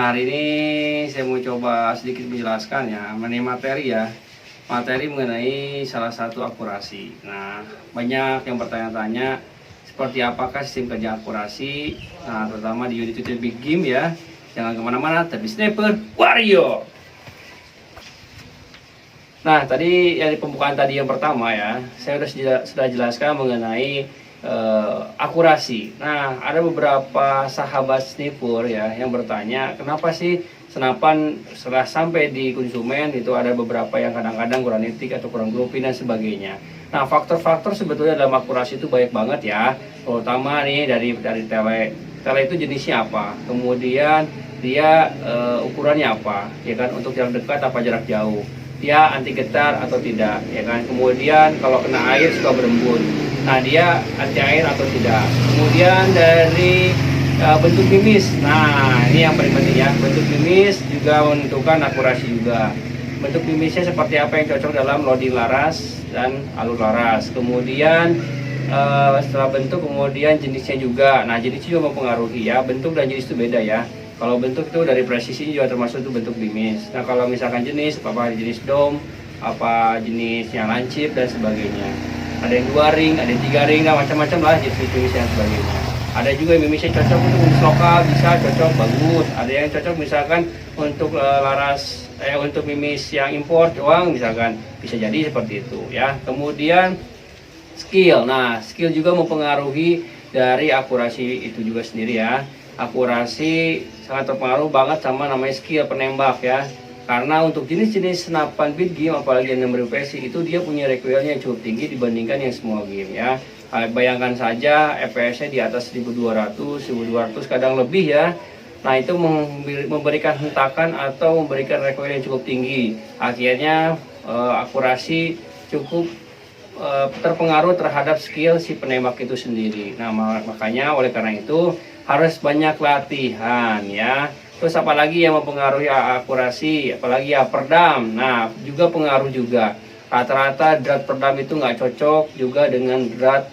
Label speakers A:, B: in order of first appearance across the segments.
A: Nah, hari ini saya mau coba sedikit menjelaskan ya mengenai materi ya. Materi mengenai salah satu akurasi. Nah, banyak yang bertanya-tanya seperti apakah sistem kerja akurasi. Nah, terutama di unit YouTube Big Game ya. Jangan kemana-mana, tapi Sniper Warrior. Nah, tadi yang di pembukaan tadi yang pertama ya, saya sudah jelaskan mengenai akurasi. Nah, ada beberapa sahabat sniper ya yang bertanya, kenapa sih senapan setelah sampai di konsumen itu ada beberapa yang kadang-kadang kurang nitik atau kurang grouping dan sebagainya. Nah, faktor-faktor sebetulnya dalam akurasi itu banyak banget ya, terutama nih dari tele. Tele itu jenisnya apa, kemudian dia ukurannya apa, ya kan, untuk jarak dekat apa jarak jauh, dia anti getar atau tidak, ya kan. Kemudian kalau kena air suka berembun, nah dia anti air atau tidak. Kemudian dari bentuk mimis, nah ini yang paling penting ya, bentuk mimis juga menentukan akurasi juga. Bentuk mimisnya seperti apa yang cocok dalam loading laras dan alur laras. Kemudian setelah bentuk, kemudian jenisnya juga. Nah, jenisnya juga mempengaruhi ya, bentuk dan jenis itu beda ya. Kalau bentuk itu dari presisi juga termasuk itu bentuk bimis. Nah, kalau misalkan jenis, apa jenis dom, apa jenis yang lancip dan sebagainya. Ada yang 2 ring, ada yang 3 ring, nah macam-macam lah jenis bimis dan sebagainya. Ada juga yang bimisnya cocok untuk bimis lokal, bisa cocok, bagus. Ada yang cocok misalkan untuk laras, untuk bimis yang impor doang misalkan, bisa jadi seperti itu ya. Kemudian skill, nah skill juga mempengaruhi dari akurasi itu juga sendiri ya. Akurasi sangat terpengaruh banget sama namanya skill penembak ya. Karena untuk jenis-jenis senapan Big Game, apalagi yang berpresi, itu dia punya recoilnya cukup tinggi dibandingkan yang small game ya. Bayangkan saja FPS-nya di atas 1200, 1200 kadang lebih ya. Nah, itu memberikan hentakan atau memberikan recoil yang cukup tinggi. Akhirnya akurasi cukup terpengaruh terhadap skill si penembak itu sendiri. Nah, makanya oleh karena itu harus banyak latihan ya. Terus apalagi yang mempengaruhi akurasi, apalagi ya perdam. Nah, juga pengaruh juga. Rata-rata drat perdam itu nggak cocok juga dengan drat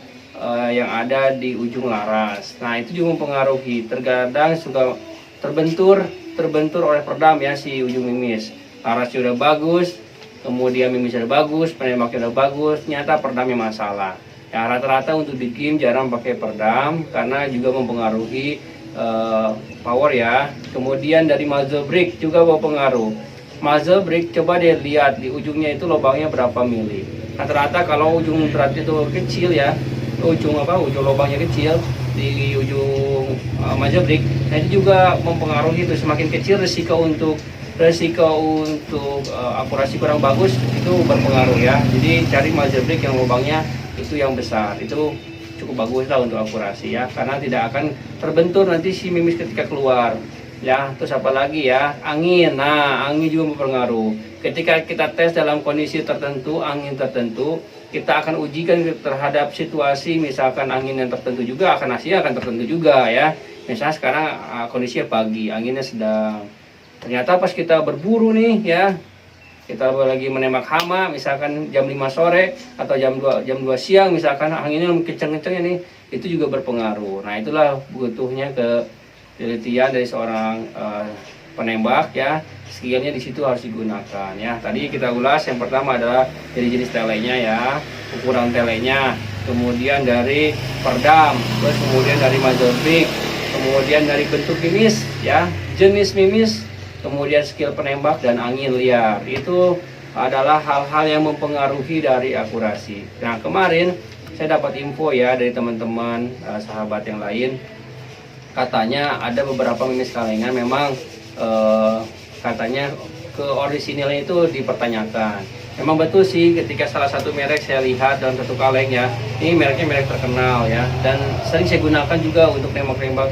A: yang ada di ujung laras. Nah, itu juga mempengaruhi. Terkadang suka terbentur oleh perdam ya si ujung mimis. Larasnya udah bagus, kemudian mimisnya udah bagus, penembaknya udah bagus, ternyata perdamnya masalah. Ya, rata-rata untuk di game jarang pakai perdam karena juga mempengaruhi power ya. Kemudian dari muzzle brake juga berpengaruh. Muzzle brake coba deh lihat di ujungnya itu lubangnya berapa mili. Rata-rata kalau ujung drat itu kecil ya, ujung lubangnya kecil di ujung muzzle brake, nah itu juga mempengaruhi. Itu semakin kecil resiko untuk akurasi kurang bagus itu berpengaruh ya. Jadi cari muzzle brake yang lubangnya itu yang besar, itu cukup bagus lah untuk akurasi ya, karena tidak akan terbentur nanti si mimis ketika keluar ya. Terus apalagi ya, angin. Nah, angin juga berpengaruh. Ketika kita tes dalam kondisi tertentu, angin tertentu, kita akan ujikan terhadap situasi, misalkan angin yang tertentu juga akan hasilnya akan tertentu juga ya. Misalnya sekarang kondisinya pagi, anginnya sedang, ternyata pas kita berburu nih ya, kita lagi menembak hama misalkan jam 5 sore atau jam 2 siang misalkan, anginnya kenceng-kencengnya nih, itu juga berpengaruh. Nah, itulah butuhnya penelitian dari seorang penembak ya. Skillnya di situ harus digunakan ya. Tadi kita ulas yang pertama adalah dari jenis telenya ya, ukuran telenya, kemudian dari perdam, terus kemudian dari muzzle brake, kemudian dari bentuk mimis ya, jenis mimis, kemudian skill penembak dan angin liar. Itu adalah hal-hal yang mempengaruhi dari akurasi. Nah, kemarin saya dapat info ya dari teman-teman sahabat yang lain, katanya ada beberapa mimis kalengan memang katanya ke orisinilnya itu dipertanyakan. Memang betul sih, ketika salah satu merek saya lihat dalam satu kaleng ya, ini mereknya merek terkenal ya, dan sering saya gunakan juga untuk nembak-nembak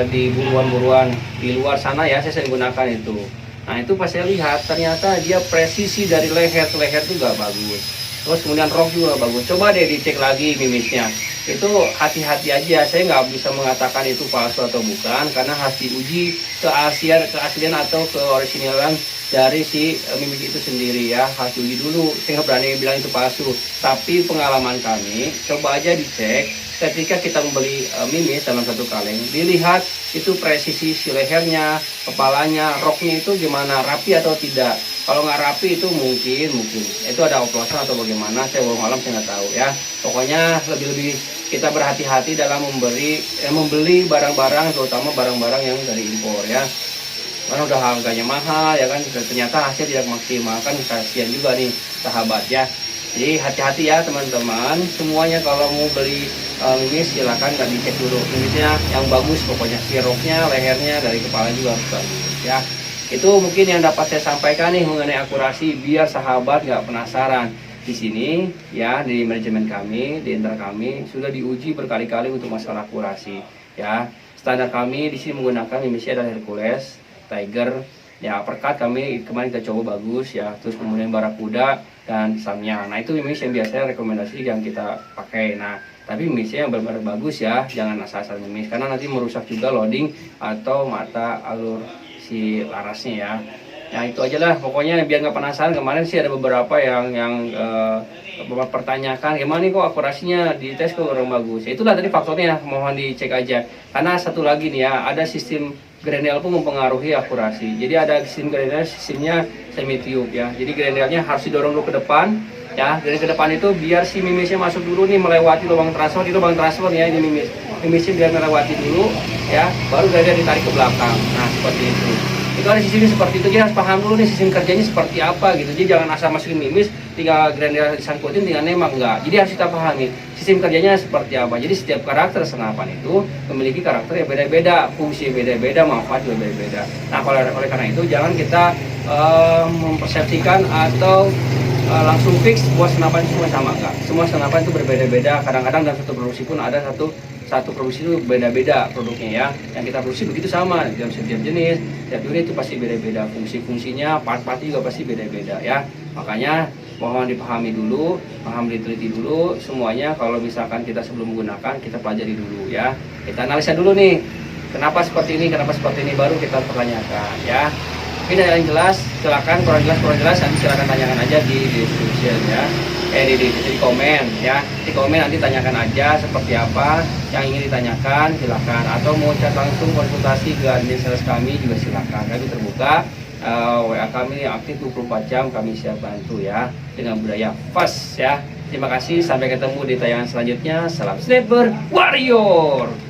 A: di buruan-buruan di luar sana ya, saya sering gunakan itu. Nah, itu pas saya lihat ternyata dia presisi dari leher ke leher itu gak bagus. Terus kemudian rok juga bagus. Coba deh dicek lagi mimisnya. Itu hati-hati aja, saya nggak bisa mengatakan itu palsu atau bukan, karena harus diuji keaslian atau keorisinalan dari si mimis itu sendiri ya. Harus diuji dulu, saya nggak berani bilang itu palsu. Tapi pengalaman kami, coba aja dicek ketika kita membeli mimis dalam satu kaleng, dilihat itu presisi si lehernya, kepalanya, roknya itu gimana, rapi atau tidak. Kalau nggak rapi itu mungkin itu ada oplosan atau bagaimana, saya belum malam saya nggak tahu ya. Pokoknya lebih kita berhati-hati dalam membeli barang-barang, terutama barang-barang yang dari impor ya. Karena udah harganya mahal ya kan, ternyata hasil tidak maksimal, kan kasihan juga nih sahabat ya. Jadi hati-hati ya teman-teman, semuanya kalau mau beli mimis silakan nggak dicek dulu mimisnya yang bagus, pokoknya si roknya, lehernya, dari kepala juga harus bagus ya. Itu mungkin yang dapat saya sampaikan nih mengenai akurasi, biar sahabat nggak penasaran. Di sini ya, di manajemen kami, di internal kami sudah diuji berkali-kali untuk masalah akurasi ya. Standar kami di sini menggunakan mimisnya adalah Hercules, Tiger, ya perkat kami kemarin kita coba bagus ya, terus kemudian Barakuda dan Samyang. Nah itu mimis yang biasanya rekomendasi yang kita pakai. Nah tapi mimisnya yang benar-benar bagus ya, jangan asal-asal mimis karena nanti merusak juga loading atau mata alur si larasnya ya. Nah itu aja lah pokoknya, biar nggak penasaran. Kemarin sih ada beberapa yang mempertanyakan gimana nih kok akurasinya di tes kok kurang bagus. Ya, itulah tadi faktornya, mohon dicek aja. Karena satu lagi nih ya, ada sistem Grenell pun mempengaruhi akurasi. Jadi ada sistem Grenell, sistemnya semi tube ya. Jadi Grenellnya harus didorong dulu ke depan ya. Dari ke depan itu biar si mimisnya masuk dulu nih, melewati lubang transfer. Di lubang transfer ya ini mimisnya biar melewati dulu ya, baru Grenell ditarik ke belakang. Nah seperti itu. Itu ada sistemnya seperti itu, jadi harus paham dulu nih sistem kerjanya seperti apa gitu. Jadi jangan asal masukin mimis, tinggal Grenell disangkutin, tinggal nembak, enggak. Jadi harus kita pahami sistem kerjanya seperti apa. Jadi setiap karakter senapan itu memiliki karakter yang beda-beda, fungsi beda-beda, manfaat juga beda-beda. Nah oleh karena itu jangan kita mempersepsikan atau langsung fix buat senapan semua sama, enggak. Semua senapan itu berbeda-beda. Kadang-kadang dalam satu produksi pun ada satu produksi itu beda-beda produknya ya. Yang kita produksi begitu sama dalam setiap jenis, setiap unit itu pasti beda-beda, fungsinya, part-part juga pasti beda-beda ya. Makanya mohon dipahami dulu, diteliti dulu semuanya. Kalau misalkan kita sebelum menggunakan, kita pelajari dulu ya. Kita analisa dulu nih, kenapa seperti ini, baru kita pertanyakan ya. Ini yang jelas, silakan. Kurang jelas nanti silakan tanyakan aja di description ya, di komen ya. Di komen nanti tanyakan aja seperti apa yang ingin ditanyakan, silakan. Atau mau chat langsung konsultasi ke admin sales kami juga silakan. Kami terbuka, WA kami aktif 24 jam, kami siap bantu ya dengan budaya fast ya. Terima kasih, sampai ketemu di tayangan selanjutnya. Salam Sniper Warrior.